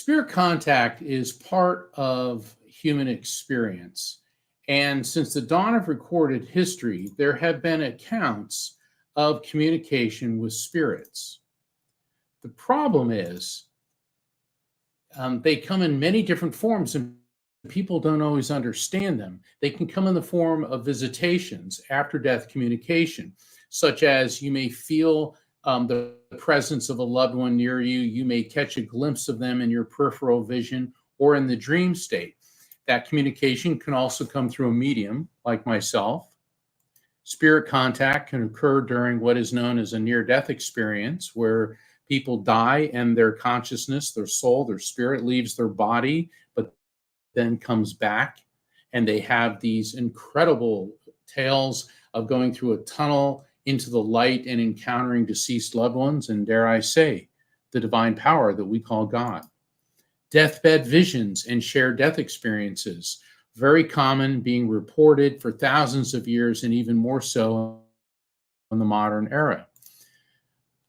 Spirit contact is part of human experience. And since the dawn of recorded history, there have been accounts of communication with spirits. The problem is they come in many different forms and people don't always understand them. They can come in the form of visitations, after death communication, such as you may feel the presence of a loved one near you. You may catch a glimpse of them in your peripheral vision or in the dream state. That communication can also come through a medium like myself. Spirit contact can occur during what is known as a near-death experience, where people die and their consciousness, their soul, their spirit leaves their body, but then comes back. And they have these incredible tales of going through a tunnel into the light and encountering deceased loved ones, and dare I say, the divine power that we call God. Deathbed visions and shared death experiences, very common, being reported for thousands of years and even more so in the modern era.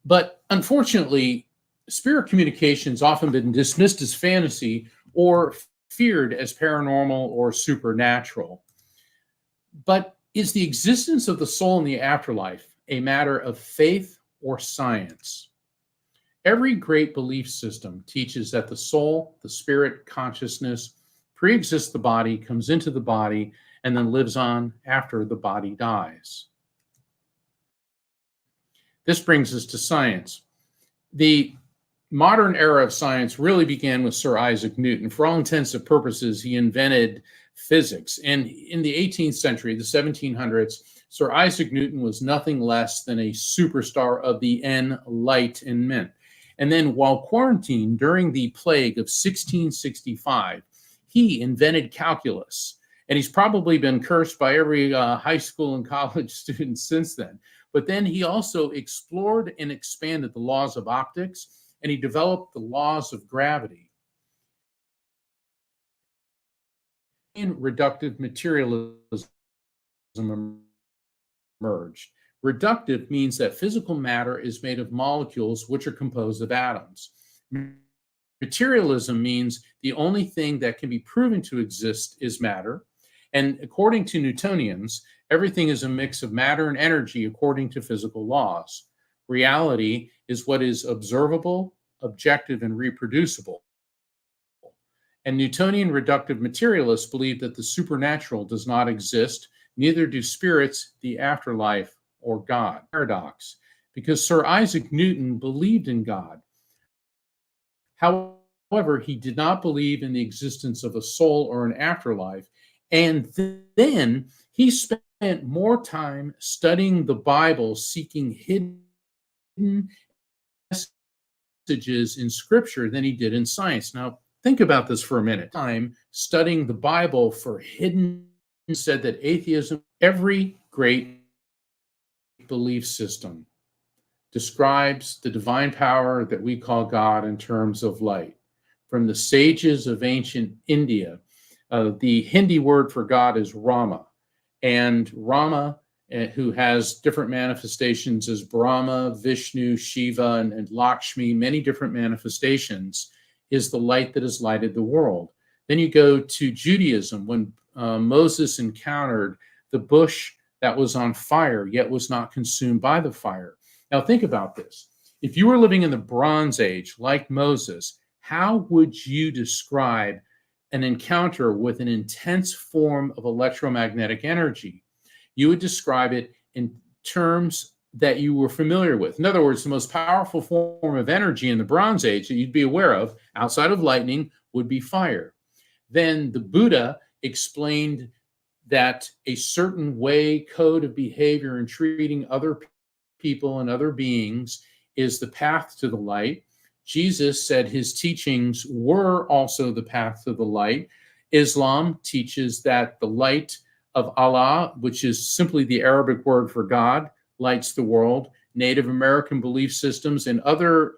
But unfortunately, spirit communication has often been dismissed as fantasy or feared as paranormal or supernatural. But is the existence of the soul in the afterlife a matter of faith or science? Every great belief system teaches that the soul, the spirit, consciousness, pre-exists the body, comes into the body, and then lives on after the body dies. This brings us to science. The modern era of science really began with Sir Isaac Newton. For all intents and purposes, he invented physics. And in the 18th century, the 1700s, Sir Isaac Newton was nothing less than a superstar of the Enlightenment. And then while quarantined during the plague of 1665, he invented calculus. And he's probably been cursed by every high school and college student since then. But then he also explored and expanded the laws of optics, and he developed the laws of gravity. And reductive materialism emerged. Reductive means that physical matter is made of molecules which are composed of atoms. Materialism means the only thing that can be proven to exist is matter. And according to Newtonians, everything is a mix of matter and energy according to physical laws. Reality is what is observable, objective, and reproducible. And Newtonian reductive materialists believe that the supernatural does not exist, neither do spirits, the afterlife, or God. Paradox, because Sir Isaac Newton believed in God. However, he did not believe in the existence of a soul or an afterlife. And then he spent more time studying the Bible, seeking hidden messages in Scripture than he did in science. Now, think about this for a minute. Time studying the Bible for hidden, said that atheism, every great belief system describes the divine power that we call God in terms of light. From the sages of ancient India, the Hindi word for God is Rama. And Rama, who has different manifestations as Brahma, Vishnu, Shiva, and Lakshmi, many different manifestations, is the light that has lighted the world. Then you go to Judaism, when Moses encountered the bush that was on fire, yet was not consumed by the fire. Now think about this. If you were living in the Bronze Age, like Moses, how would you describe an encounter with an intense form of electromagnetic energy? You would describe it in terms that you were familiar with. In other words, the most powerful form of energy in the Bronze Age that you'd be aware of, outside of lightning, would be fire. Then the Buddha explained that a certain code of behavior in treating other people and other beings is the path to the light. Jesus said his teachings were also the path to the light. Islam teaches that the light of Allah, which is simply the Arabic word for God, lights the world. Native American belief systems and other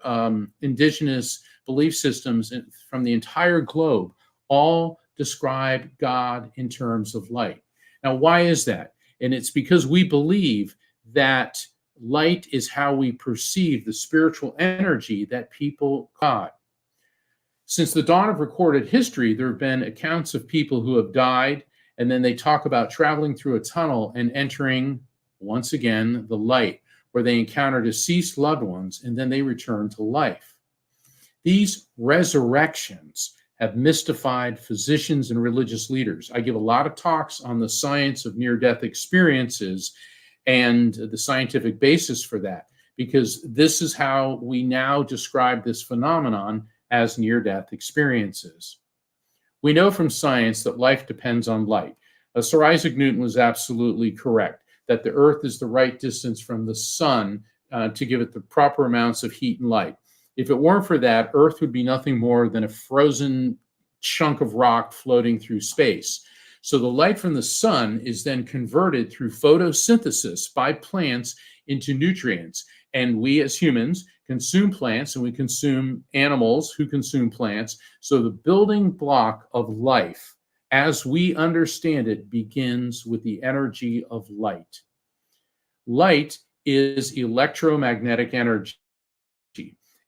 indigenous belief systems from the entire globe all describe God in terms of light. Now, why is that? And it's because we believe that light is how we perceive the spiritual energy that people God. Since the dawn of recorded history, there have been accounts of people who have died, and then they talk about traveling through a tunnel and entering, once again, the light, where they encounter deceased loved ones, and then they return to life. These resurrections have mystified physicians and religious leaders. I give a lot of talks on the science of near-death experiences and the scientific basis for that, because this is how we now describe this phenomenon as near-death experiences. We know from science that life depends on light. Sir Isaac Newton was absolutely correct that the Earth is the right distance from the sun to give it the proper amounts of heat and light. If it weren't for that, Earth would be nothing more than a frozen chunk of rock floating through space. So the light from the sun is then converted through photosynthesis by plants into nutrients. And we as humans consume plants, and we consume animals who consume plants. So the building block of life, as we understand it, begins with the energy of light. Light is electromagnetic energy.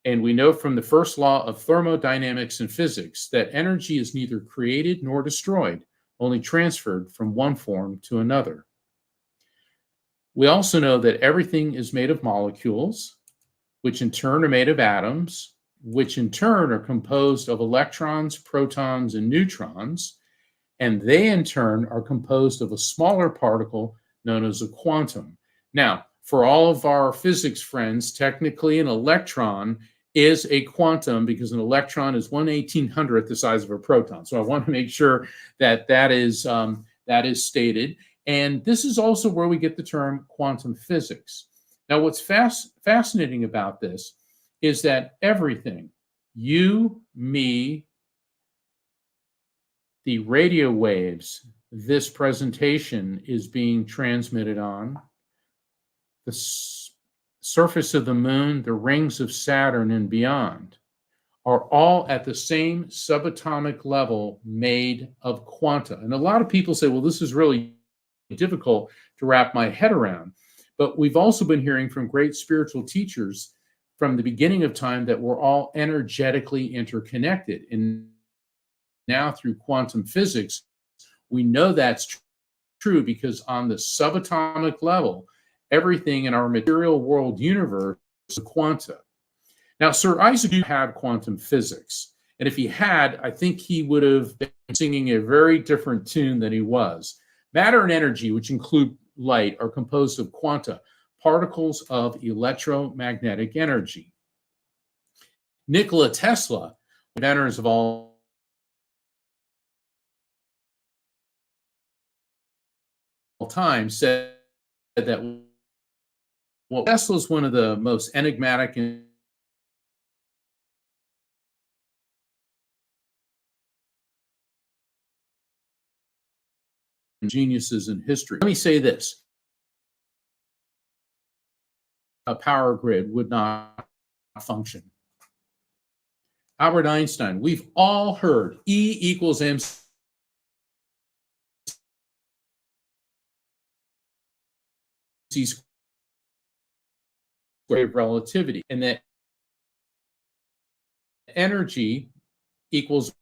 And we know from the first law of thermodynamics and physics that energy is neither created nor destroyed, only transferred from one form to another. We also know that everything is made of molecules, which in turn are made of atoms, which in turn are composed of electrons, protons, and neutrons, and they in turn are composed of a smaller particle known as a quantum. Now, for all of our physics friends, technically an electron is a quantum because an electron is 1/1800th the size of a proton. So I want to make sure that that is stated. And this is also where we get the term quantum physics. Now, what's fascinating about this is that everything, you, me, the radio waves this presentation is being transmitted on, the surface of the moon, the rings of Saturn, and beyond, are all at the same subatomic level made of quanta. And a lot of people say, well, this is really difficult to wrap my head around. But we've also been hearing from great spiritual teachers from the beginning of time that we're all energetically interconnected. And now through quantum physics, we know that's true because on the subatomic level, everything in our material world universe is quanta. Now, Sir Isaac Newton had quantum physics. And if he had, I think he would have been singing a very different tune than he was. Matter and energy, which include light, are composed of quanta, particles of electromagnetic energy. Nikola Tesla, inventors of all time, said that Tesla is one of the most enigmatic and geniuses in history. Let me say this. A power grid would not function. Albert Einstein, we've all heard E equals mc squared relativity, and that energy equals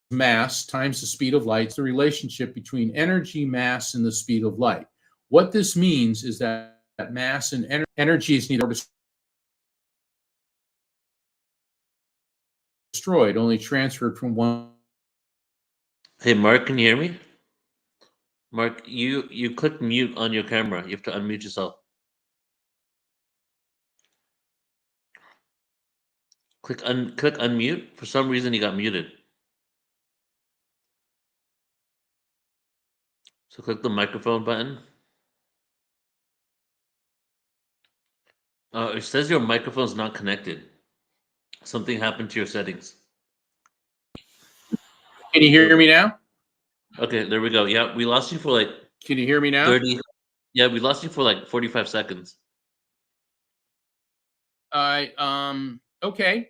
mass times the speed of light. It's the relationship between energy, mass, and the speed of light. What this means is that mass and energy is neither destroyed, only transferred from one. Hey, Mark, can you hear me? Mark, you click mute on your camera. You have to unmute yourself. Click unmute. For some reason, you got muted. So click the microphone button. It says your microphone's not connected. Something happened to your settings. Can you hear me now? Okay, there we go. Yeah, we lost you for like Can you hear me now? 30. Yeah, we lost you for like 45 seconds. Okay.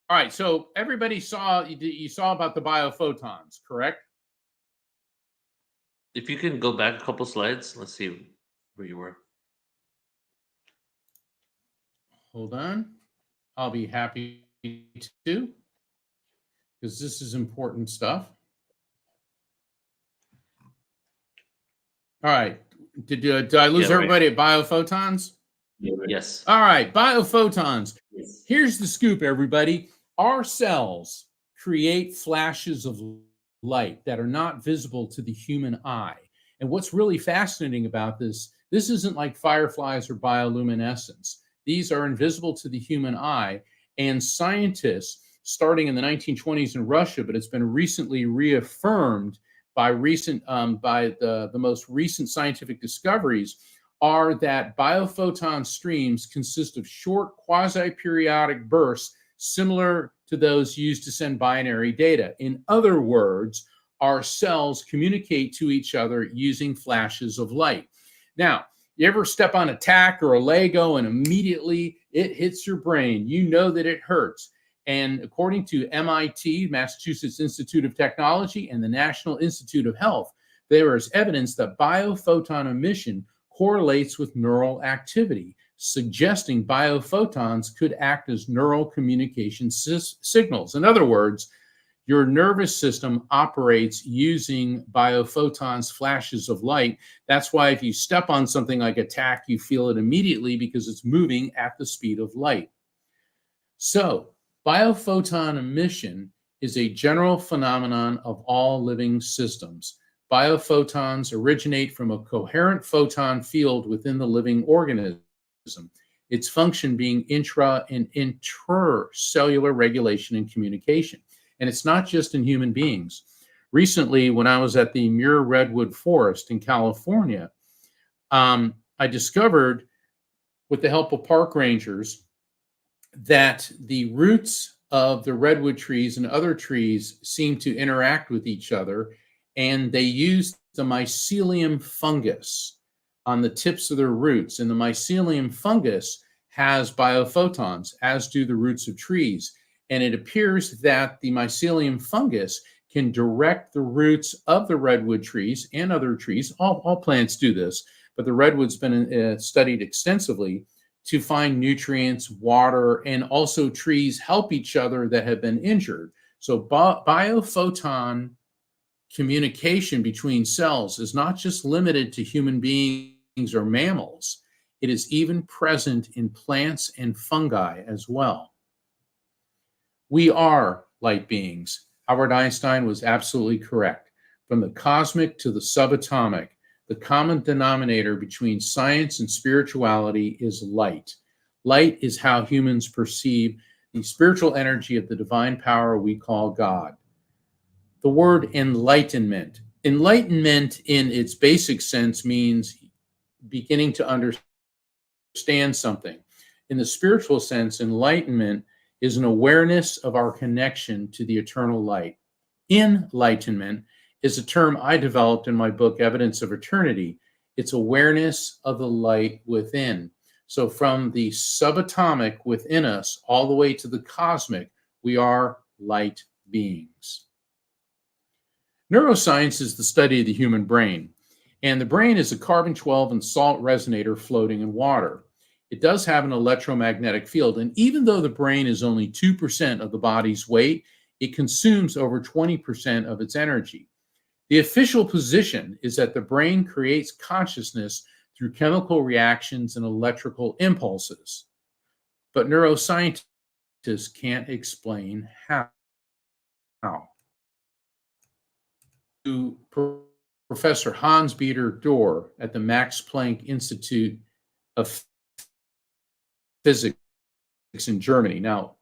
All right. So everybody saw you saw about the biophotons, correct? If you can go back a couple slides, let's see where you were. Hold on. I'll be happy to. because this is important stuff. All right. Did I lose everybody at biophotons? Yes. All right, biophotons. Here's the scoop, everybody. Our cells create flashes of light that are not visible to the human eye. And what's really fascinating about this isn't like fireflies or bioluminescence. These are invisible to the human eye. And scientists, starting in the 1920s in Russia, but it's been recently reaffirmed by the most recent scientific discoveries, are that biophoton streams consist of short quasi-periodic bursts similar to those used to send binary data. In other words, our cells communicate to each other using flashes of light. Now, you ever step on a tack or a Lego and immediately it hits your brain? You know that it hurts. And according to MIT, Massachusetts Institute of Technology, and the National Institute of Health, there is evidence that biophoton emission correlates with neural activity, suggesting biophotons could act as neural communication signals. In other words, your nervous system operates using biophotons, flashes of light. That's why if you step on something like a tack, you feel it immediately because it's moving at the speed of light. So, biophoton emission is a general phenomenon of all living systems. Biophotons originate from a coherent photon field within the living organism, its function being intra and intercellular regulation and communication. And it's not just in human beings. Recently, when I was at the Muir Redwood Forest in California, I discovered, with the help of park rangers, that the roots of the redwood trees and other trees seem to interact with each other, and they use the mycelium fungus on the tips of their roots. And the mycelium fungus has biophotons, as do the roots of trees. And it appears that the mycelium fungus can direct the roots of the redwood trees and other trees. All plants do this, but the redwood's been studied extensively to find nutrients, water, and also trees help each other that have been injured. So biophoton communication between cells is not just limited to human beings or mammals. It is even present in plants and fungi as well. We are light beings. Albert Einstein was absolutely correct. From the cosmic to the subatomic, the common denominator between science and spirituality is light. Light is how humans perceive the spiritual energy of the divine power we call God. The word enlightenment. Enlightenment in its basic sense means beginning to understand something. In the spiritual sense, enlightenment is an awareness of our connection to the eternal light. Enlightenment is a term I developed in my book, Evidence of Eternity. It's awareness of the light within. So from the subatomic within us all the way to the cosmic, we are light beings. Neuroscience is the study of the human brain, and the brain is a carbon-12 and salt resonator floating in water. It does have an electromagnetic field, and even though the brain is only 2% of the body's weight, it consumes over 20% of its energy. The official position is that the brain creates consciousness through chemical reactions and electrical impulses. But neuroscientists can't explain how. To Professor Hans-Peter Dohr at the Max Planck Institute of Physics in Germany. Now,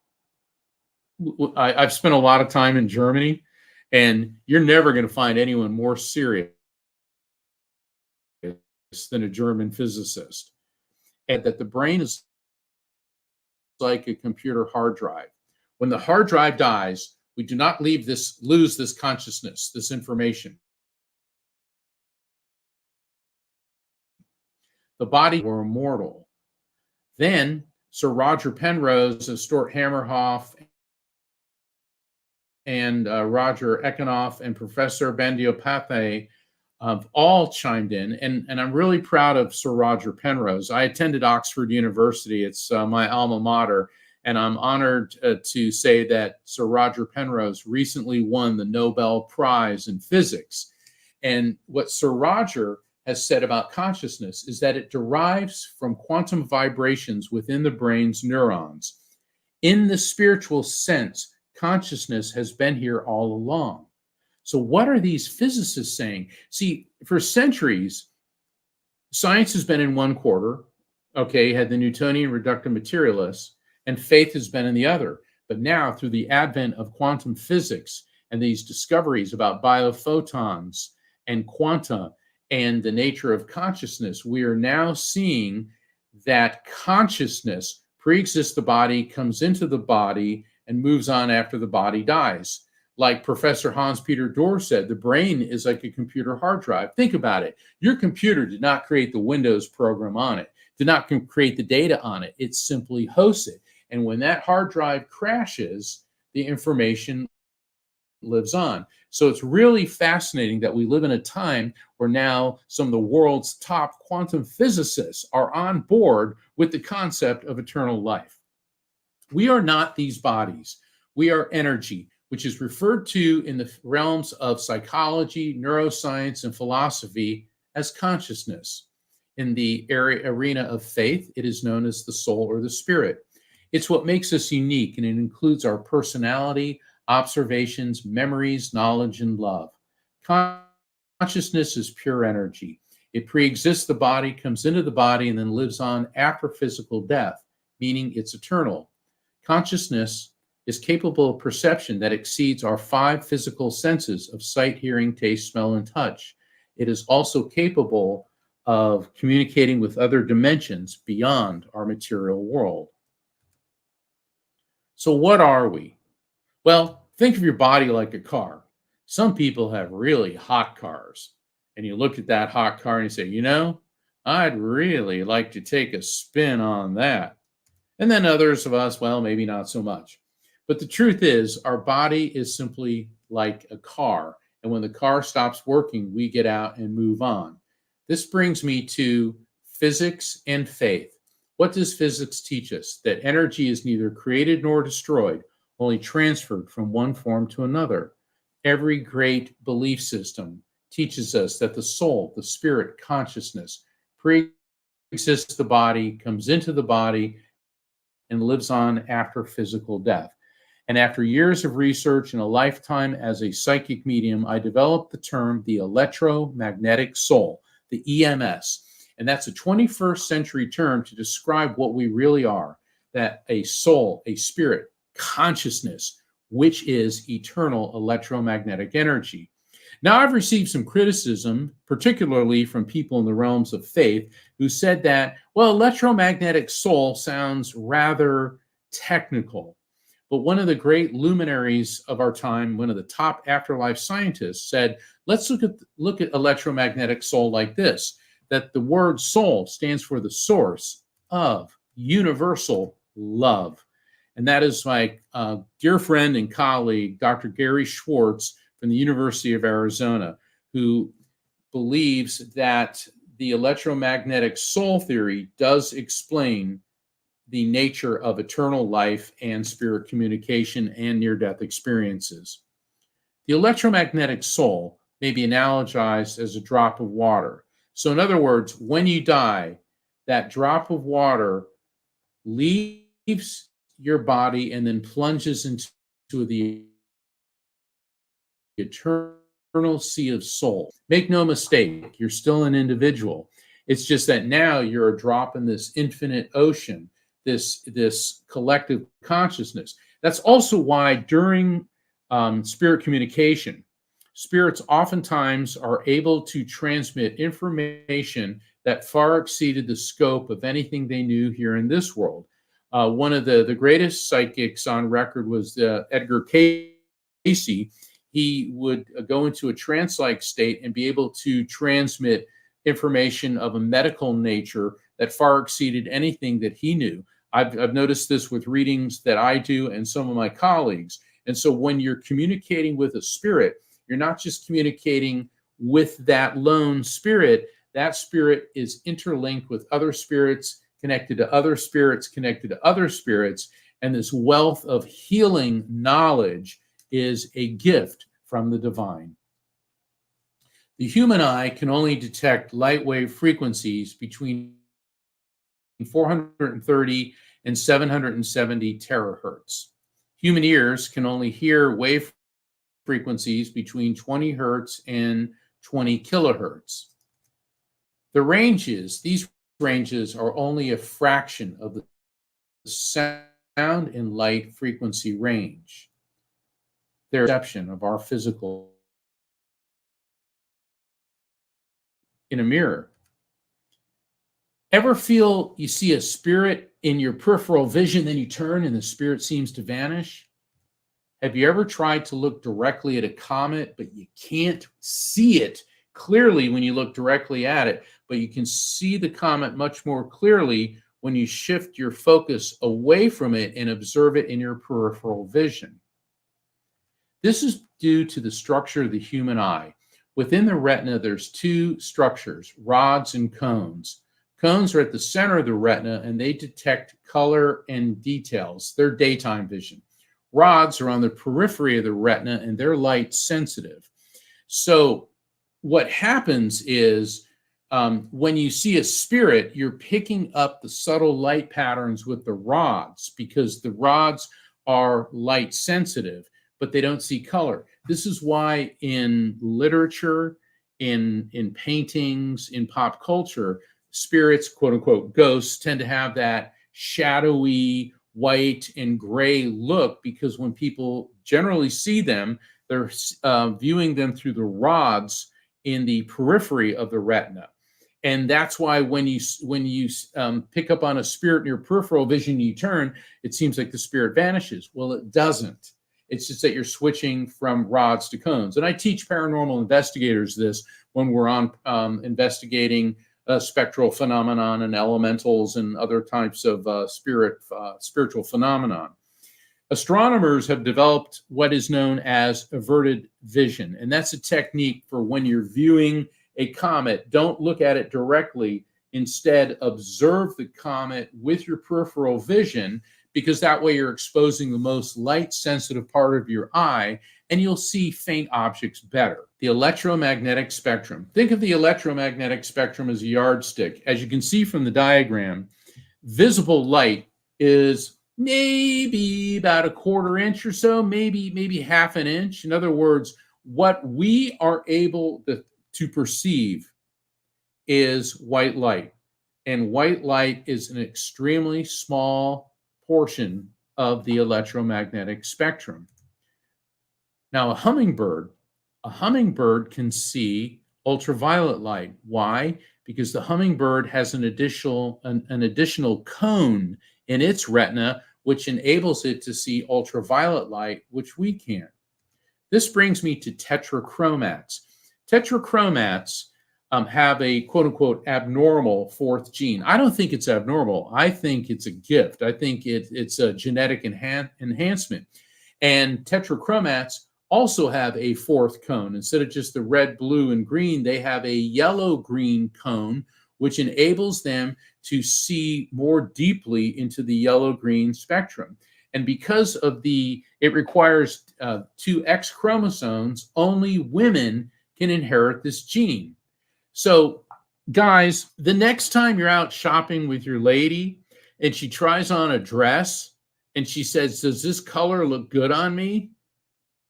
I've spent a lot of time in Germany, and you're never going to find anyone more serious than a German physicist. And that the brain is like a computer hard drive. When the hard drive dies, we do not lose this consciousness, this information. The body were immortal. Then Sir Roger Penrose, Stuart Hammerhoff, and Roger Ekanoff and Professor Bandyopadhyay all chimed in, and I'm really proud of Sir Roger Penrose. I attended Oxford University. It's my alma mater, And I'm honored to say that Sir Roger Penrose recently won the Nobel Prize in Physics. And what Sir Roger has said about consciousness is that it derives from quantum vibrations within the brain's neurons. In the spiritual sense, consciousness has been here all along. So, what are these physicists saying? See, for centuries, science has been in one quarter, okay, had the Newtonian reductive materialists, and faith has been in the other. But now, through the advent of quantum physics and these discoveries about biophotons and quanta and the nature of consciousness, we are now seeing that consciousness pre-exists the body, comes into the body, and moves on after the body dies. Like Professor Hans-Peter Dohr said, the brain is like a computer hard drive. Think about it. Your computer did not create the Windows program on it, did not create the data on it. It simply hosts it. And when that hard drive crashes, the information lives on. So it's really fascinating that we live in a time where now some of the world's top quantum physicists are on board with the concept of eternal life. We are not these bodies. We are energy, which is referred to in the realms of psychology, neuroscience, and philosophy as consciousness. In the arena of faith, it is known as the soul or the spirit. It's what makes us unique, and it includes our personality, observations, memories, knowledge, and love. Consciousness is pure energy. It pre-exists the body, comes into the body, and then lives on after physical death, meaning it's eternal. Consciousness is capable of perception that exceeds our 5 physical senses of sight, hearing, taste, smell, and touch. It is also capable of communicating with other dimensions beyond our material world. So what are we? Well, think of your body like a car. Some people have really hot cars. And you look at that hot car and you say, you know, I'd really like to take a spin on that. And then others of us, well, maybe not so much. But the truth is, our body is simply like a car. And when the car stops working, we get out and move on. This brings me to physics and faith. What does physics teach us? That energy is neither created nor destroyed, only transferred from one form to another. Every great belief system teaches us that the soul, the spirit, consciousness pre-exists the body, comes into the body, and lives on after physical death. And after years of research and a lifetime as a psychic medium, I developed the term the electromagnetic soul, the EMS. And that's a 21st century term to describe what we really are, that a soul, a spirit, consciousness, which is eternal electromagnetic energy. Now, I've received some criticism, particularly from people in the realms of faith, who said that, well, electromagnetic soul sounds rather technical. But one of the great luminaries of our time, one of the top afterlife scientists, said, let's look at electromagnetic soul like this, that the word soul stands for the source of universal love. And that is my dear friend and colleague, Dr. Gary Schwartz from the University of Arizona, who believes that the electromagnetic soul theory does explain the nature of eternal life and spirit communication and near-death experiences. The electromagnetic soul may be analogized as a drop of water. So in other words, when you die, that drop of water leaves your body and then plunges into the eternal sea of soul. Make no mistake, you're still an individual. It's just that now you're a drop in this infinite ocean, this collective consciousness. That's also why during spirit communication, spirits oftentimes are able to transmit information that far exceeded the scope of anything they knew here in this world. One of the greatest psychics on record was Edgar Cayce. He would go into a trance-like state and be able to transmit information of a medical nature that far exceeded anything that he knew. I've noticed this with readings that I do and some of my colleagues. And so when you're communicating with a spirit, you're not just communicating with that lone spirit. That spirit is interlinked with other spirits, connected to other spirits, connected to other spirits. And this wealth of healing knowledge is a gift from the divine. The human eye can only detect light wave frequencies between 430 and 770 terahertz. Human ears can only hear wave frequencies between 20 hertz and 20 kilohertz. These ranges are only a fraction of the sound and light frequency range. They're a perception of our physical in a mirror. Ever feel you see a spirit in your peripheral vision, then you turn and the spirit seems to vanish? Have you ever tried to look directly at a comet, but you can't see it clearly when you look directly at it, but you can see the comet much more clearly when you shift your focus away from it and observe it in your peripheral vision? This is due to the structure of the human eye. Within the retina, there's two structures, rods and cones. Cones are at the center of the retina, and they detect color and details. They're daytime vision. Rods are on the periphery of the retina, and they're light sensitive. So what happens is when you see a spirit, you're picking up the subtle light patterns with the rods because the rods are light sensitive, but they don't see color. This is why in literature, in paintings, in pop culture, spirits, quote unquote, ghosts tend to have that shadowy white and gray look because when people generally see them, they're viewing them through the rods in the periphery of the retina. And that's why when you pick up on a spirit in your peripheral vision, you turn, it seems like the spirit vanishes. Well, it doesn't. It's just that you're switching from rods to cones. And I teach paranormal investigators this when we're on investigating spectral phenomenon and elementals and other types of spiritual phenomenon. Astronomers have developed what is known as averted vision, and that's a technique for when you're viewing a comet. Don't look at it directly. Instead, observe the comet with your peripheral vision, because that way you're exposing the most light-sensitive part of your eye, and you'll see faint objects better. The electromagnetic spectrum. Think of the electromagnetic spectrum as a yardstick. As you can see from the diagram, visible light is maybe about a quarter inch or so, maybe half an inch. In other words, what we are able to perceive is white light. And white light is an extremely small portion of the electromagnetic spectrum. Now, a hummingbird can see ultraviolet light. Why? Because the hummingbird has an additional cone in its retina, which enables it to see ultraviolet light, which we can't. This brings me to tetrachromats. Tetrachromats have a quote-unquote abnormal fourth gene. I don't think it's abnormal. I think it's a gift. I think it's a genetic enhancement. And tetrachromats also have a fourth cone. Instead of just the red, blue, and green, they have a yellow-green cone, which enables them to see more deeply into the yellow-green spectrum. And because of it requires two X chromosomes, only women can inherit this gene. So, guys, the next time you're out shopping with your lady and she tries on a dress and she says, "Does this color look good on me?"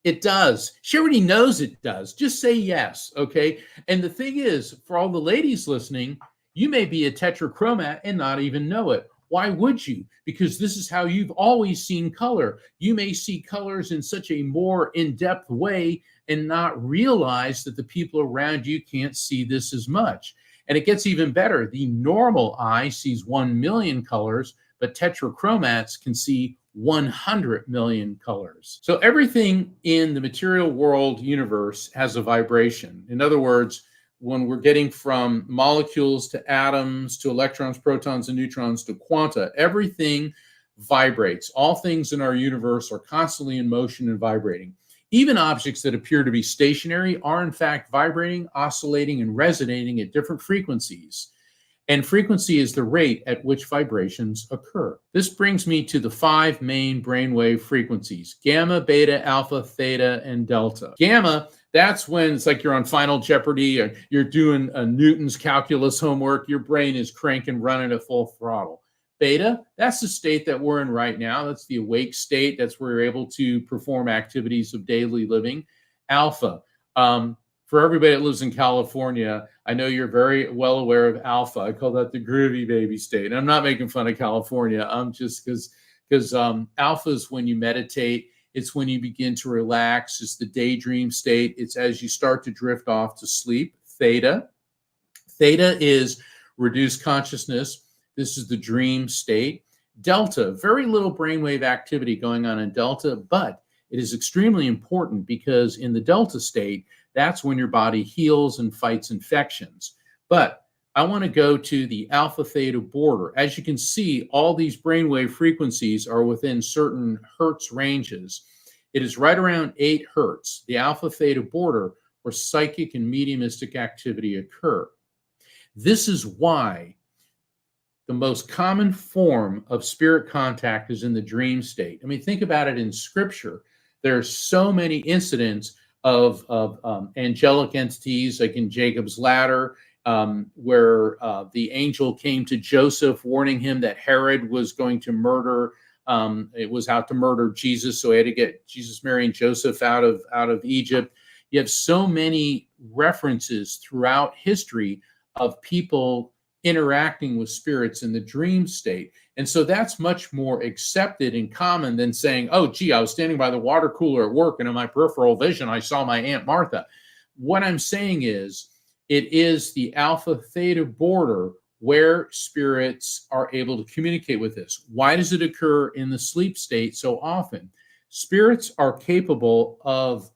It does. She already knows it does. Just say yes, okay? And the thing is, for all the ladies listening, you may be a tetrachromat and not even know it. Why would you? Because this is how you've always seen color. You may see colors in such a more in-depth way and not realize that the people around you can't see this as much. And it gets even better. The normal eye sees 1 million colors, but tetrachromats can see 100 million colors. So everything in the material world universe has a vibration. In other words, when we're getting from molecules to atoms to electrons, protons, and neutrons to quanta, everything vibrates. All things in our universe are constantly in motion and vibrating. Even objects that appear to be stationary are in fact vibrating, oscillating, and resonating at different frequencies. And frequency is the rate at which vibrations occur. This brings me to the 5 main brainwave frequencies: gamma, beta, alpha, theta, and delta. Gamma, that's when it's like you're on Final Jeopardy or you're doing a Newton's calculus homework. Your brain is cranking, running at full throttle. Beta, that's the state that we're in right now. That's the awake state. That's where you're able to perform activities of daily living. Alpha, for everybody that lives in California, I know you're very well aware of alpha. I call that the groovy baby state. And I'm not making fun of California. I'm just because alpha is when you meditate. It's when you begin to relax. It's the daydream state. It's as you start to drift off to sleep. Theta is reduced consciousness. This is the dream state. Delta, very little brainwave activity going on in delta, but it is extremely important because in the delta state, that's when your body heals and fights infections. But I want to go to the alpha theta border. As you can see, all these brainwave frequencies are within certain hertz ranges. It is right around 8 hertz, the alpha theta border, where psychic and mediumistic activity occur. This is why the most common form of spirit contact is in the dream state. I mean, think about it in scripture. There are so many incidents of angelic entities, like in Jacob's ladder, where the angel came to Joseph, warning him that Herod was going to murder, it was out to murder Jesus, so he had to get Jesus, Mary, and Joseph out of Egypt. You have so many references throughout history of people interacting with spirits in the dream state. And so that's much more accepted and common than saying, oh, gee, I was standing by the water cooler at work and in my peripheral vision, I saw my Aunt Martha. What I'm saying is, it is the alpha theta border where spirits are able to communicate with us. Why does it occur in the sleep state so often? Spirits are capable of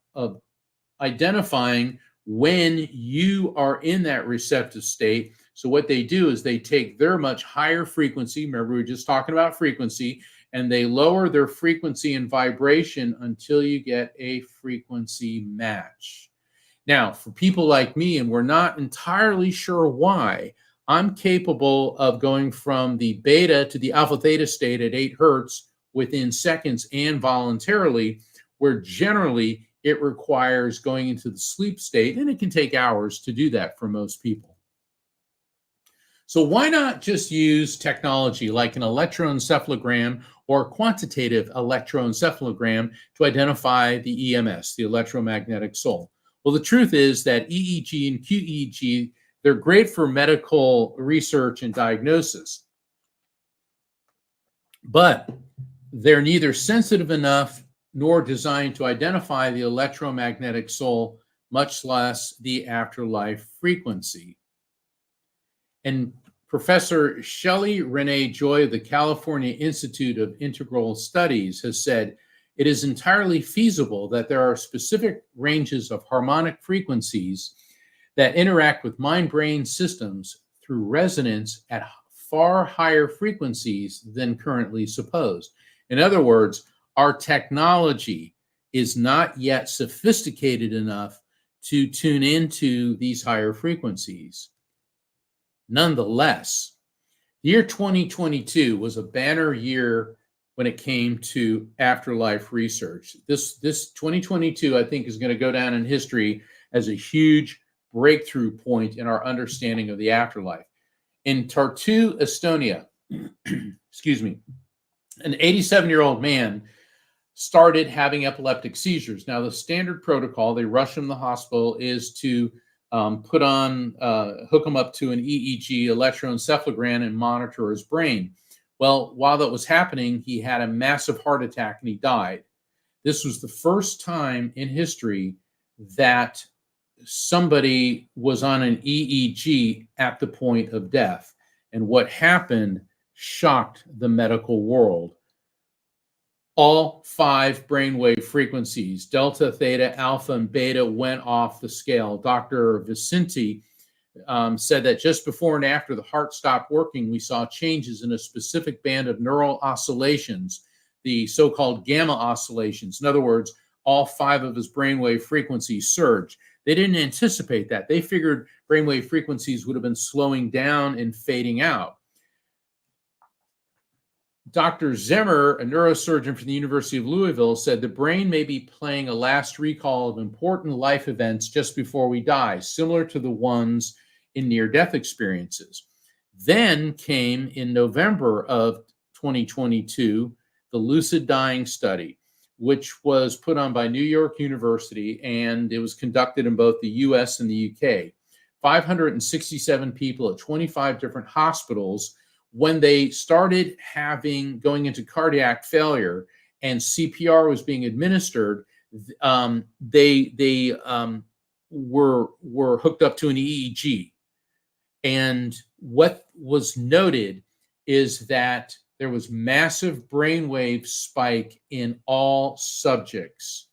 identifying when you are in that receptive state. So what they do is they take their much higher frequency, remember we were just talking about frequency, and they lower their frequency and vibration until you get a frequency match. Now, for people like me, and we're not entirely sure why, I'm capable of going from the beta to the alpha theta state at 8 hertz within seconds and voluntarily, where generally it requires going into the sleep state, and it can take hours to do that for most people. So why not just use technology like an electroencephalogram or quantitative electroencephalogram to identify the EMS, the electromagnetic soul? Well, the truth is that EEG and QEEG, they're great for medical research and diagnosis, but they're neither sensitive enough nor designed to identify the electromagnetic soul, much less the afterlife frequency. And Professor Shelley Renee Joy of the California Institute of Integral Studies has said, it is entirely feasible that there are specific ranges of harmonic frequencies that interact with mind-brain systems through resonance at far higher frequencies than currently supposed. In other words, our technology is not yet sophisticated enough to tune into these higher frequencies. Nonetheless, the year 2022 was a banner year when it came to afterlife research. This 2022, I think, is going to go down in history as a huge breakthrough point in our understanding of the afterlife. In Tartu, Estonia, excuse me, an 87-year-old man started having epileptic seizures. Now, the standard protocol, they rush him to the hospital, is to hook him up to an EEG, electroencephalogram, and monitor his brain. Well, while that was happening, he had a massive heart attack and he died. This was the first time in history that somebody was on an EEG at the point of death. And what happened shocked the medical world. All 5 brainwave frequencies, delta, theta, alpha, and beta, went off the scale. Dr. Vicente said that just before and after the heart stopped working, we saw changes in a specific band of neural oscillations, the so-called gamma oscillations. In other words, all 5 of his brainwave frequencies surged. They didn't anticipate that. They figured brainwave frequencies would have been slowing down and fading out. Dr. Zemmer, a neurosurgeon from the University of Louisville, said the brain may be playing a last recall of important life events just before we die, similar to the ones in near-death experiences. Then came in November of 2022, the lucid dying study, which was put on by New York University, and it was conducted in both the US and the UK. 567 people at 25 different hospitals. When they started going into cardiac failure and CPR was being administered, they were hooked up to an EEG. And what was noted is that there was massive brainwave spike in all subjects.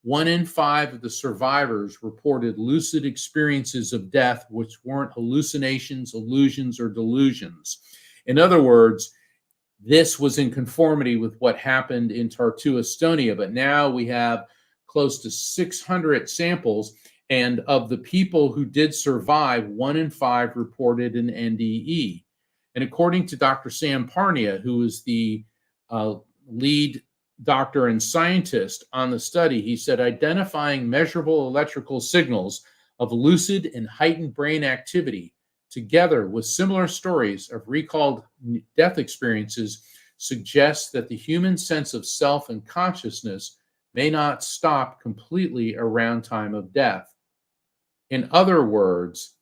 1 in 5 of the survivors reported lucid experiences of death, which weren't hallucinations, illusions, or delusions. In other words, this was in conformity with what happened in Tartu, Estonia, but now we have close to 600 samples, and of the people who did survive, 1 in 5 reported an NDE. And according to Dr. Sam Parnia, who is the lead doctor and scientist on the study, he said identifying measurable electrical signals of lucid and heightened brain activity together with similar stories of recalled death experiences suggests that the human sense of self and consciousness may not stop completely around time of death. In other words,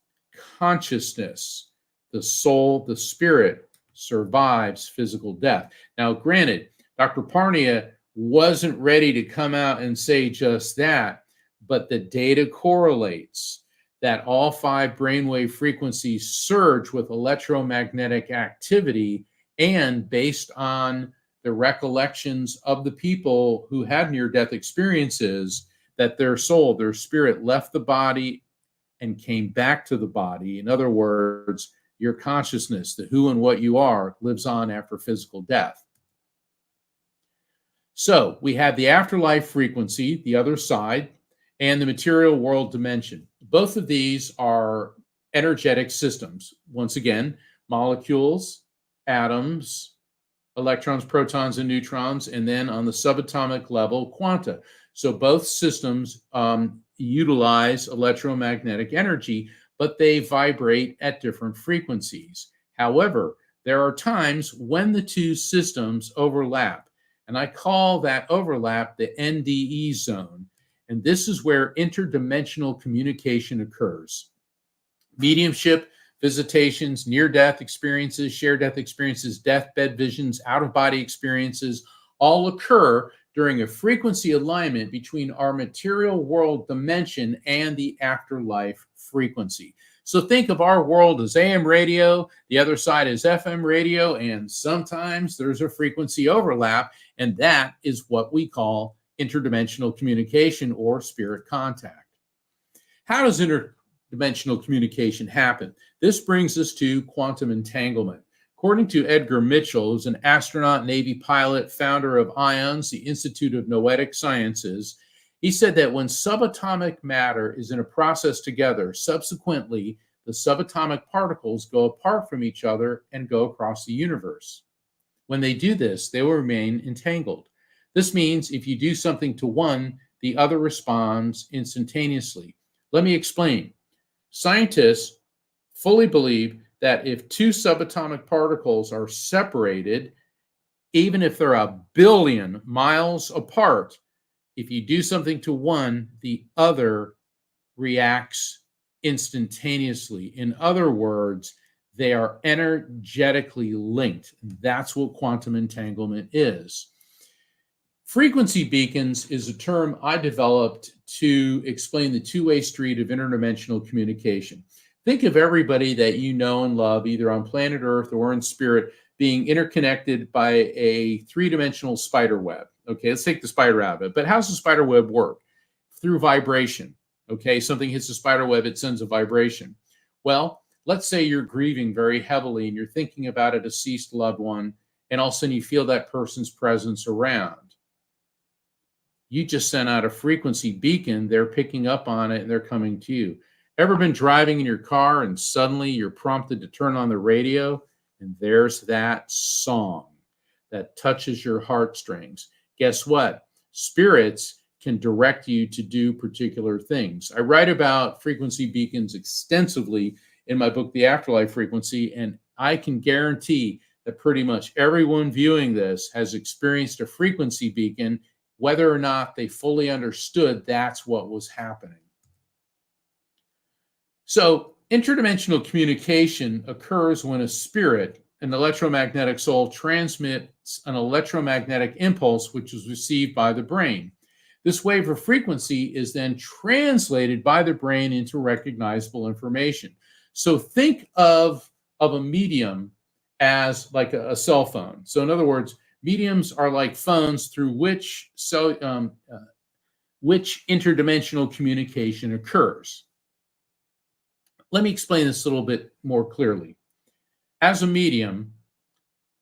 consciousness, the soul, the spirit, survives physical death. Now, granted, Dr. Parnia wasn't ready to come out and say just that, but the data correlates that all 5 brainwave frequencies surge with electromagnetic activity, and based on the recollections of the people who had near-death experiences, that their soul, their spirit left the body and came back to the body. In other words, your consciousness, the who and what you are, lives on after physical death. So we have the afterlife frequency, the other side, and the material world dimension. Both of these are energetic systems. Once again, molecules, atoms, electrons, protons, and neutrons, and then on the subatomic level, quanta. So both systems utilize electromagnetic energy, but they vibrate at different frequencies. However, there are times when the two systems overlap, and I call that overlap the NDE zone. And this is where interdimensional communication occurs. Mediumship, visitations, near-death experiences, shared-death experiences, deathbed visions, out-of-body experiences all occur during a frequency alignment between our material world dimension and the afterlife frequency. So think of our world as AM radio, the other side is FM radio, and sometimes there's a frequency overlap, and that is what we call interdimensional communication or spirit contact. How does interdimensional communication happen? This brings us to quantum entanglement. According to Edgar Mitchell, who's an astronaut, Navy pilot, founder of IONS, the Institute of Noetic Sciences, he said that when subatomic matter is in a process together, subsequently, the subatomic particles go apart from each other and go across the universe. When they do this, they will remain entangled. This means if you do something to one, the other responds instantaneously. Let me explain. Scientists fully believe that if 2 subatomic particles are separated, even if they're 1 billion miles apart, if you do something to one, the other reacts instantaneously. In other words, they are energetically linked. That's what quantum entanglement is. Frequency beacons is a term I developed to explain the two-way street of interdimensional communication. Think of everybody that you know and love, either on planet Earth or in spirit, being interconnected by a 3-dimensional spider web. Okay, let's take the spider out of it. But how's the spider web work? Through vibration. Okay, something hits the spider web, it sends a vibration. Well, let's say you're grieving very heavily and you're thinking about a deceased loved one, and all of a sudden you feel that person's presence around. You just sent out a frequency beacon. They're picking up on it and they're coming to you. Ever been driving in your car and suddenly you're prompted to turn on the radio and there's that song that touches your heartstrings? Guess what? Spirits can direct you to do particular things. I write about frequency beacons extensively in my book, The Afterlife Frequency, and I can guarantee that pretty much everyone viewing this has experienced a frequency beacon, whether or not they fully understood that's what was happening. So, interdimensional communication occurs when a spirit, an electromagnetic soul, transmits an electromagnetic impulse which is received by the brain. This wave of frequency is then translated by the brain into recognizable information. So think of a medium as like a cell phone. So in other words, mediums are like phones through which interdimensional communication occurs. Let me explain this a little bit more clearly. As a medium,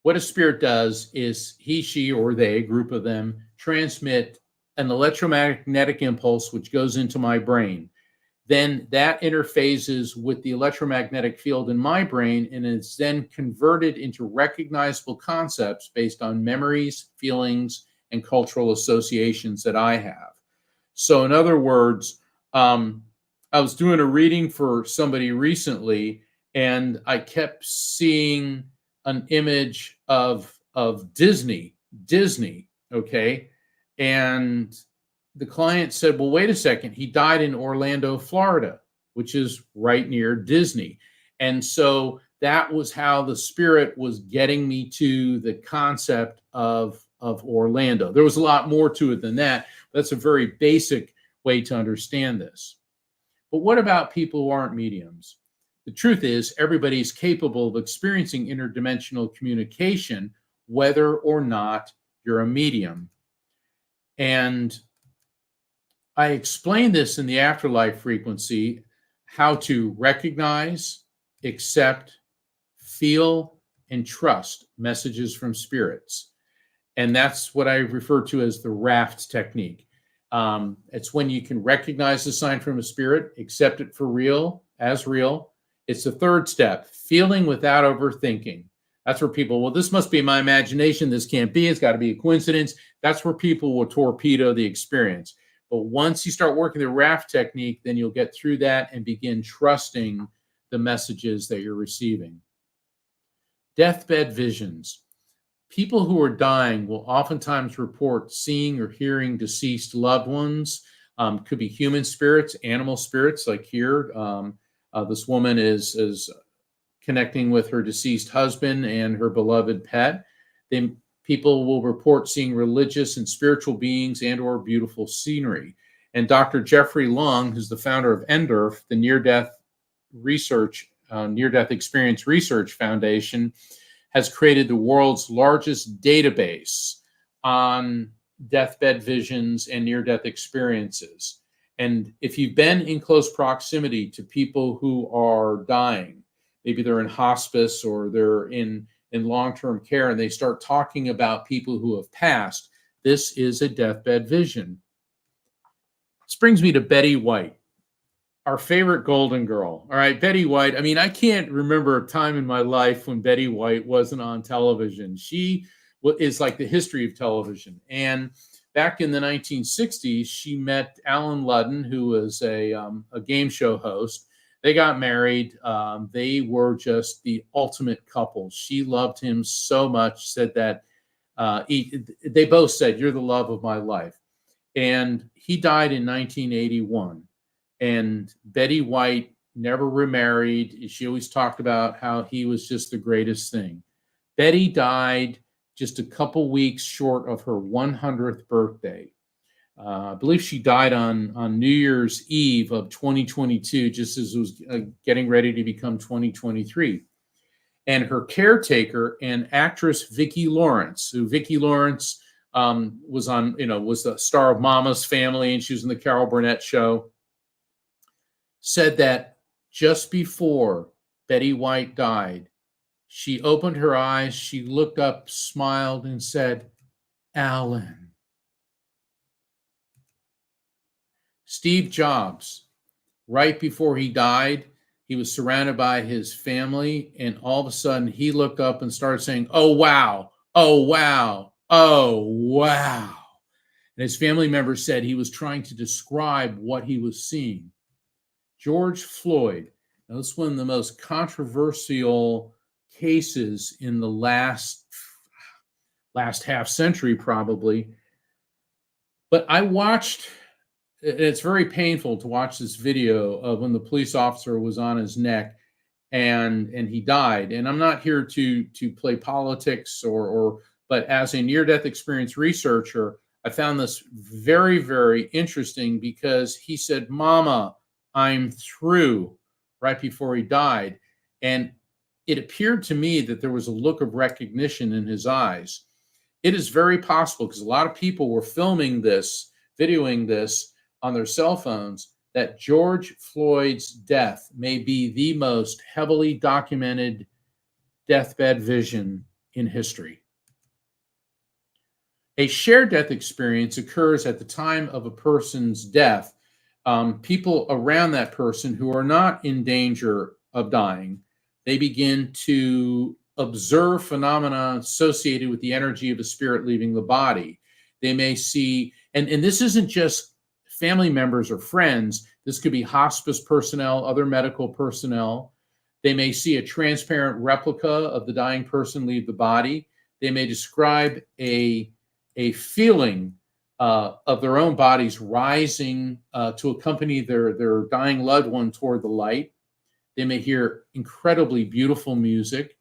what a spirit does is he, she, or they, a group of them, transmit an electromagnetic impulse which goes into my brain. Then that interfaces with the electromagnetic field in my brain and is then converted into recognizable concepts based on memories, feelings, and cultural associations that I have. So in other words, I was doing a reading for somebody recently, and I kept seeing an image of Disney, okay? And the client said, well, wait a second, he died in Orlando, Florida, which is right near Disney. And so that was how the spirit was getting me to the concept of Orlando. There was a lot more to it than that. That's a very basic way to understand this. But what about people who aren't mediums? The truth is, everybody's capable of experiencing interdimensional communication, whether or not you're a medium. And I explain this in the Afterlife Frequency, how to recognize, accept, feel, and trust messages from spirits. And that's what I refer to as the raft technique. It's when you can recognize the sign from a spirit, accept it for real, as real. It's the third step, feeling without overthinking. That's where people, well, this must be my imagination. This can't be. It's got to be a coincidence. That's where people will torpedo the experience. But once you start working the raft technique, then you'll get through that and begin trusting the messages that you're receiving. Deathbed visions. People who are dying will oftentimes report seeing or hearing deceased loved ones. Could be human spirits, animal spirits, like here. This woman is connecting with her deceased husband and her beloved pet. People will report seeing religious and spiritual beings and or beautiful scenery. And Dr. Jeffrey Long, who's the founder of NDERF, the Near-Death Experience Research Foundation, has created the world's largest database on deathbed visions and near-death experiences. And if you've been in close proximity to people who are dying, maybe they're in hospice or they're in long-term care, and they start talking about people who have passed, this is a deathbed vision. This brings me to Betty White, our favorite Golden Girl. All right, Betty White. I mean, I can't remember a time in my life when Betty White wasn't on television. She is like the history of television. And back in the 1960s, she met Alan Ludden, who was a game show host. They got married. They were just the ultimate couple. She loved him so much, said that they both said, "You're the love of my life." And he died in 1981. And Betty White never remarried. She always talked about how he was just the greatest thing. Betty died just a couple weeks short of her 100th birthday. I believe she died on New Year's Eve of 2022, just as it was getting ready to become 2023. And her caretaker and actress Vicki Lawrence, who Vicki Lawrence was the star of Mama's Family, and she was in the Carol Burnett show, said that just before Betty White died, she opened her eyes, she looked up, smiled, and said, "Alan." Steve Jobs, right before he died, he was surrounded by his family, and all of a sudden he looked up and started saying, "Oh, wow. Oh, wow. Oh, wow." And his family members said he was trying to describe what he was seeing. George Floyd. Now, this is one of the most controversial cases in the last half century, probably. But I watched, it's very painful to watch this video of when the police officer was on his neck and he died. And I'm not here to play politics or but as a near death experience researcher, I found this very, very interesting because he said, "Mama, I'm through," right before he died. And it appeared to me that there was a look of recognition in his eyes. It is very possible, because a lot of people were filming this, videoing this on their cell phones, that George Floyd's death may be the most heavily documented deathbed vision in history. A shared death experience occurs at the time of a person's death. People around that person who are not in danger of dying, they begin to observe phenomena associated with the energy of a spirit leaving the body. They may see, and this isn't just family members or friends, this could be hospice personnel, other medical personnel. They may see a transparent replica of the dying person leave the body. They may describe a feeling of their own bodies rising to accompany their dying loved one toward the light. They may hear incredibly beautiful music.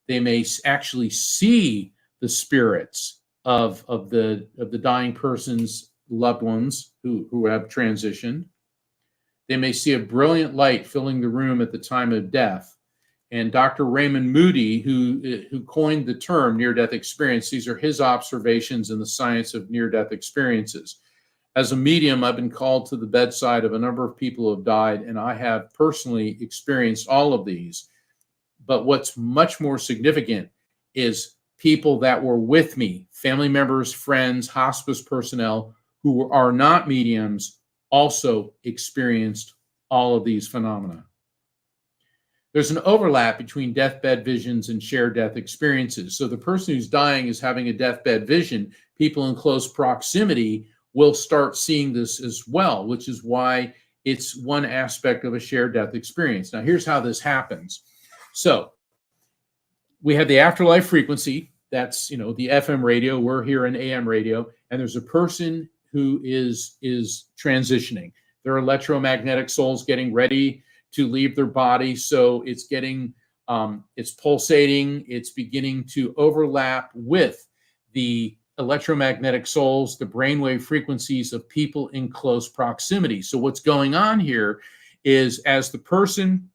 They may actually see the spirits of the dying person's loved ones who have transitioned. They may see a brilliant light filling the room at the time of death. And Dr. Raymond Moody, who coined the term near-death experience, these are his observations in the science of near-death experiences. As a medium, I've been called to the bedside of a number of people who have died, and I have personally experienced all of these. But what's much more significant is people that were with me, family members, friends, hospice personnel, who are not mediums, also experienced all of these phenomena. There's an overlap between deathbed visions and shared death experiences. So the person who's dying is having a deathbed vision. People in close proximity will start seeing this as well, which is why it's one aspect of a shared death experience. Now, here's how this happens. So we have the afterlife frequency. That's, the FM radio. We're here in AM radio. And there's a person who is transitioning. Their electromagnetic soul's getting ready to leave their body. So it's getting, it's pulsating. It's beginning to overlap with the electromagnetic souls, the brainwave frequencies of people in close proximity. So what's going on here is, as the person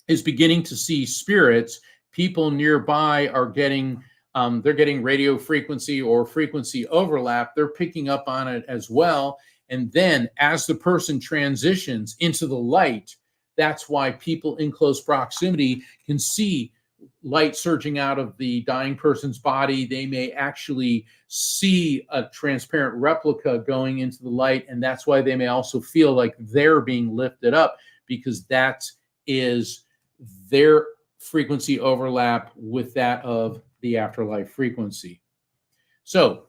is beginning to see spirits, people nearby are getting, they're getting radio frequency or frequency overlap. They're picking up on it as well. And then as the person transitions into the light, that's why people in close proximity can see light surging out of the dying person's body. They may actually see a transparent replica going into the light. And that's why they may also feel like they're being lifted up, because that is their frequency overlap with that of the afterlife frequency. So,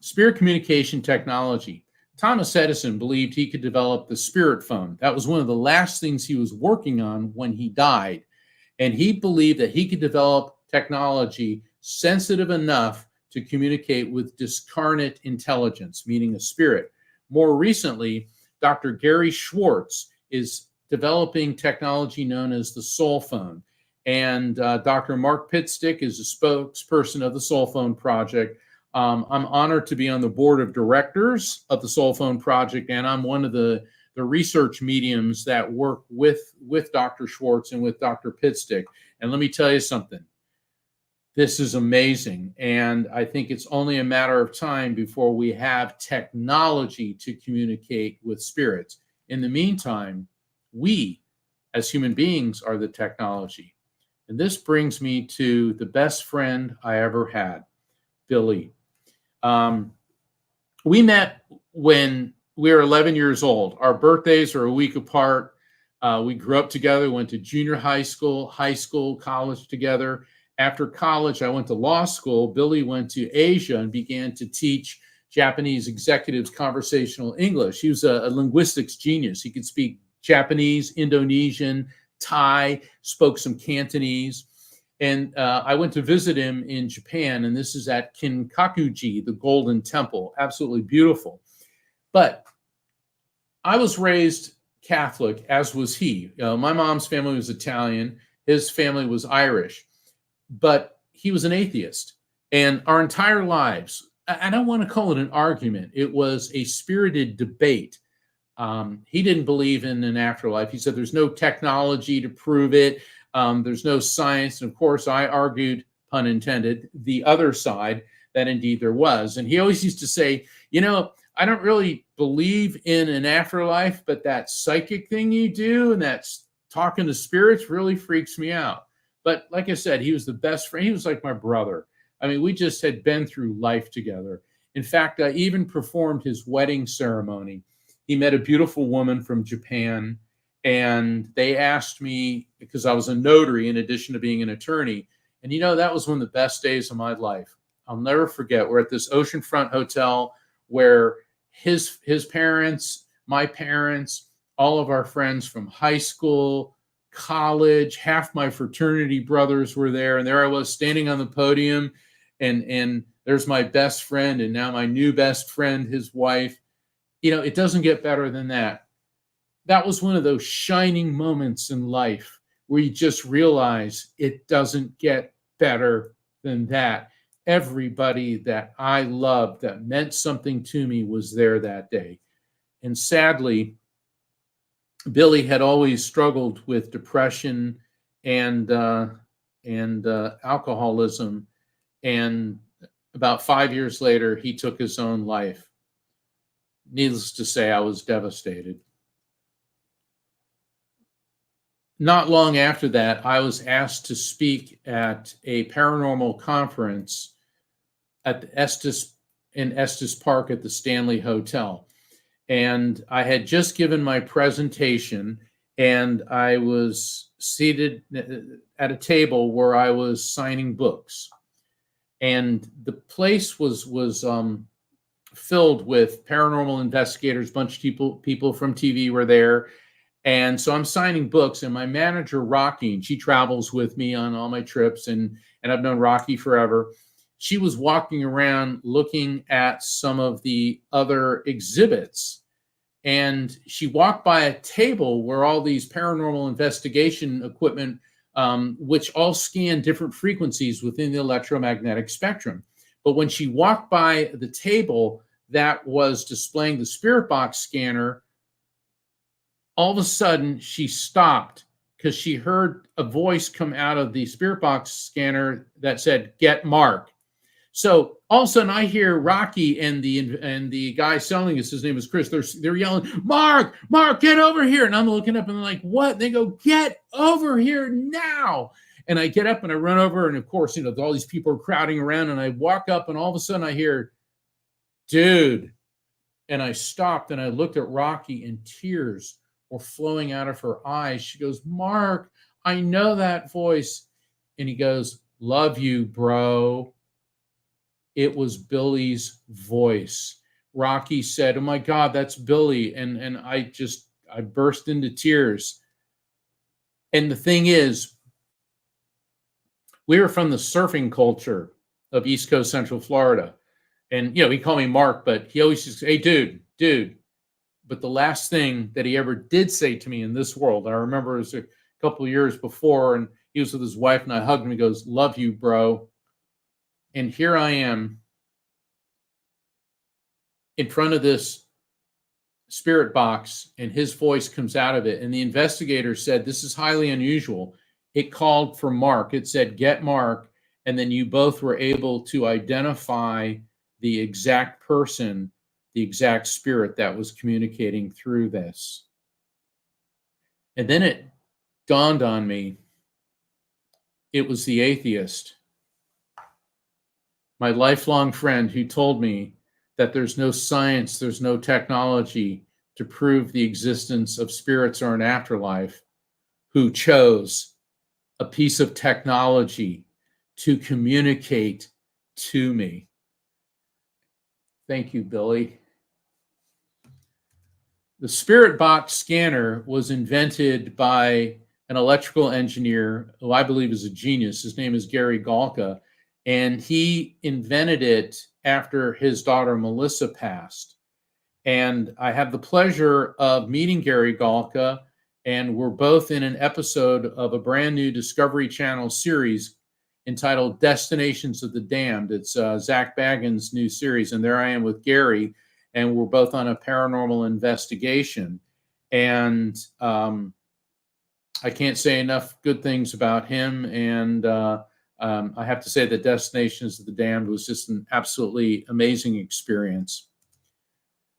spirit communication technology. Thomas Edison believed he could develop the spirit phone. That was one of the last things he was working on when he died. And he believed that he could develop technology sensitive enough to communicate with discarnate intelligence, meaning a spirit. More recently, Dr. Gary Schwartz is developing technology known as the soul phone. And Dr. Mark Pitstick is a spokesperson of the Soul Phone Project. I'm honored to be on the board of directors of the Soul Phone Project, and I'm one of the research mediums that work with Dr. Schwartz and with Dr. Pitstick. And let me tell you something. This is amazing, and I think it's only a matter of time before we have technology to communicate with spirits. In the meantime, we, as human beings, are the technology. And this brings me to the best friend I ever had, Billy. We met when We are 11 years old. Our birthdays are a week apart. We grew up together, went to junior high school, college together. After college, I went to law school. Billy went to Asia and began to teach Japanese executives conversational English. He was a linguistics genius. He could speak Japanese, Indonesian, Thai, spoke some Cantonese. And I went to visit him in Japan, and this is at Kinkakuji, the Golden Temple. Absolutely beautiful. But I was raised Catholic, as was he. My mom's family was Italian. His family was Irish. But he was an atheist. And our entire lives, I don't want to call it an argument. It was a spirited debate. He didn't believe in an afterlife. He said there's no technology to prove it. There's no science. And of course, I argued, pun intended, the other side that indeed there was. And he always used to say, I don't really believe in an afterlife, but that psychic thing you do and that's talking to spirits really freaks me out. But like I said, he was the best friend. He was like my brother. I mean, we just had been through life together. In fact, I even performed his wedding ceremony. He met a beautiful woman from Japan, and they asked me, because I was a notary in addition to being an attorney, and that was one of the best days of my life. I'll never forget. We're at this oceanfront hotel where his parents, my parents, all of our friends from high school, college, half my fraternity brothers were there, and there I was standing on the podium, and there's my best friend, and now my new best friend, his wife. It doesn't get better than that. That was one of those shining moments in life where you just realize it doesn't get better than that. Everybody that I loved, that meant something to me, was there that day. And sadly, Billy had always struggled with depression and alcoholism. And about 5 years later, he took his own life. Needless to say, I was devastated. Not long after that, I was asked to speak at a paranormal conference at the Estes Park at the Stanley Hotel. And I had just given my presentation, and I was seated at a table where I was signing books. And the place was filled with paranormal investigators. A bunch of people from TV were there. And so I'm signing books, and my manager, Rocky, and she travels with me on all my trips, and I've known Rocky forever. She was walking around looking at some of the other exhibits, and she walked by a table where all these paranormal investigation equipment, which all scan different frequencies within the electromagnetic spectrum. But when she walked by the table that was displaying the spirit box scanner, all of a sudden she stopped because she heard a voice come out of the spirit box scanner that said, "Get Mark." So all of a sudden I hear Rocky and the guy selling us, his name is Chris, they're yelling, Mark, get over here. And I'm looking up and they're like, what? And they go, get over here now. And I get up and I run over, and of course, all these people are crowding around, and I walk up, and all of a sudden I hear, dude. And I stopped and I looked at Rocky, and tears were flowing out of her eyes. She goes, Mark, I know that voice. And he goes, love you, bro. It was Billy's voice. Rocky said, oh my God, that's Billy. And I burst into tears. And the thing is, we were from the surfing culture of East Coast Central Florida. And, he called me Mark, but he always used to say, hey, dude. But the last thing that he ever did say to me in this world, I remember it was a couple of years before, and he was with his wife, and I hugged him. He goes, love you, bro. And here I am in front of this spirit box, and his voice comes out of it. And the investigator said, this is highly unusual. It called for Mark. It said, get Mark. And then you both were able to identify the exact person, the exact spirit that was communicating through this. And then it dawned on me, it was the atheist, my lifelong friend, who told me that there's no science, there's no technology to prove the existence of spirits or an afterlife, who chose a piece of technology to communicate to me. Thank you, Billy. The Spirit Box scanner was invented by an electrical engineer who I believe is a genius. His name is Gary Galka, and he invented it after his daughter Melissa passed. And I have the pleasure of meeting Gary Galka, and we're both in an episode of a brand new Discovery Channel series entitled Destinations of the Damned. It's Zach Baggins' new series, and there I am with Gary, and we're both on a paranormal investigation. And I can't say enough good things about him, and I have to say that Destinations of the Damned was just an absolutely amazing experience.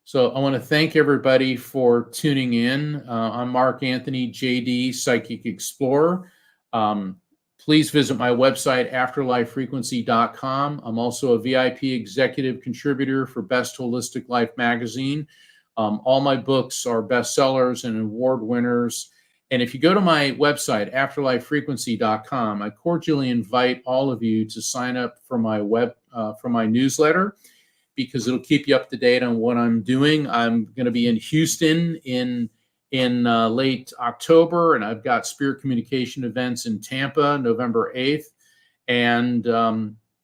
So I want to thank everybody for tuning in. I'm Mark Anthony, JD, Psychic Explorer. Please visit my website, afterlifefrequency.com. I'm also a VIP executive contributor for Best Holistic Life magazine. All my books are bestsellers and award winners. And if you go to my website, afterlifefrequency.com, I cordially invite all of you to sign up for my newsletter, because it'll keep you up to date on what I'm doing. I'm going to be in Houston in late October, and I've got spirit communication events in Tampa, November 8th. And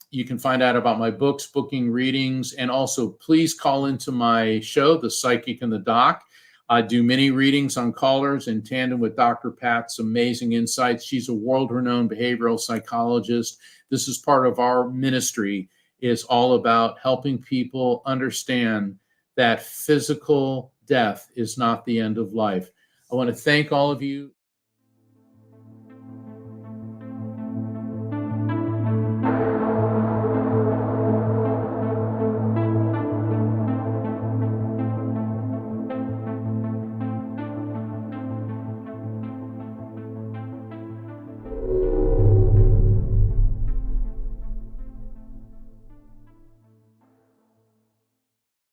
you can find out about my books, booking readings, and also please call into my show, The Psychic and the Doc. I do many readings on callers in tandem with Dr. Pat's amazing insights. She's a world-renowned behavioral psychologist. This is part of our ministry, is all about helping people understand that physical death is not the end of life. I want to thank all of you.